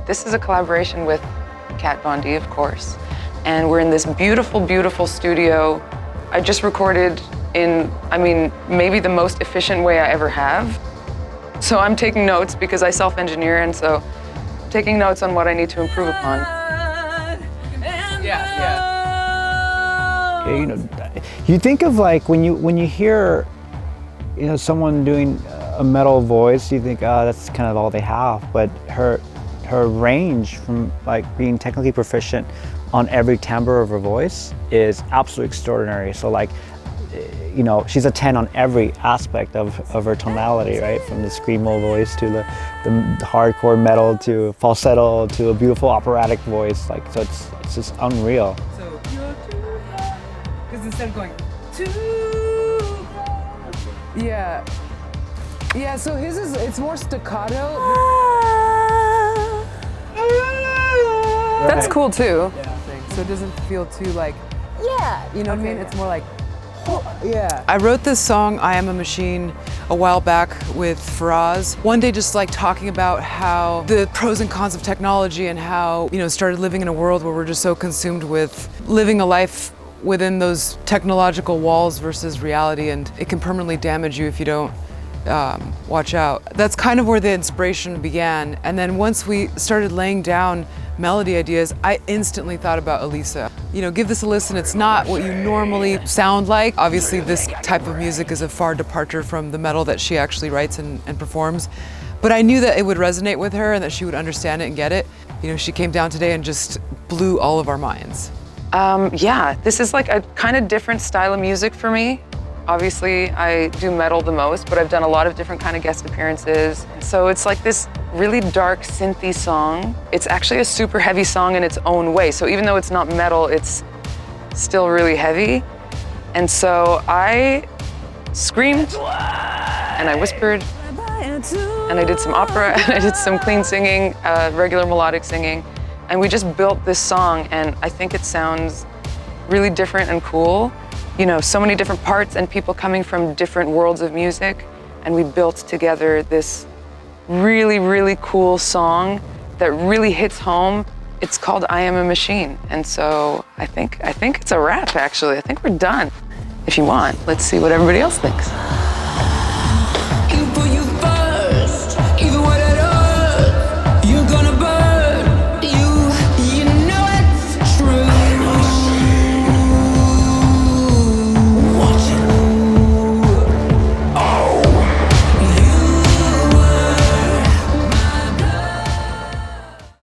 This is a collaboration with Kat Von D, of course. And we're in this beautiful, beautiful studio. I just recorded in, maybe the most efficient way I ever have. So I'm taking notes because I self-engineer, and so I'm taking notes on what I need to improve upon. Yeah. You know, you think of like when you hear, you know, someone doing a metal voice, you think, oh, that's kind of all they have. But her range from like being technically proficient on every timbre of her voice is absolutely extraordinary. So like, you know, she's a 10 on every aspect of her tonality, right? From the screamo voice to the hardcore metal to falsetto to a beautiful operatic voice. Like, so it's just unreal. So, because instead of going yeah, so his it's more staccato. That's cool too. So it doesn't feel too like, you know what I mean? It's more like, I wrote this song, I Am a Machine, a while back with Ferras. One day just like talking about how the pros and cons of technology and how, you know, started living in a world where we're just so consumed with living a life within those technological walls versus reality, and it can permanently damage you if you don't watch out. That's kind of where the inspiration began. And then once we started laying down melody ideas, I instantly thought about Alissa. You know, give this a listen. It's not what you normally sound like. Obviously, this type of music is a far departure from the metal that she actually writes and performs. But I knew that it would resonate with her and that she would understand it and get it. You know, she came down today and just blew all of our minds. Yeah, this is like a kind of different style of music for me. Obviously, I do metal the most, but I've done a lot of different kind of guest appearances. So it's like this really dark synthy song. It's actually a super heavy song in its own way. So even though it's not metal, it's still really heavy. And so I screamed and I whispered and I did some opera and I did some clean singing, regular melodic singing. And we just built this song, and I think it sounds really different and cool. You know, so many different parts and people coming from different worlds of music. And we built together this really, really cool song that really hits home. It's called I Am a Machine. And so I think it's a wrap, actually. I think we're done. If you want, let's see what everybody else thinks.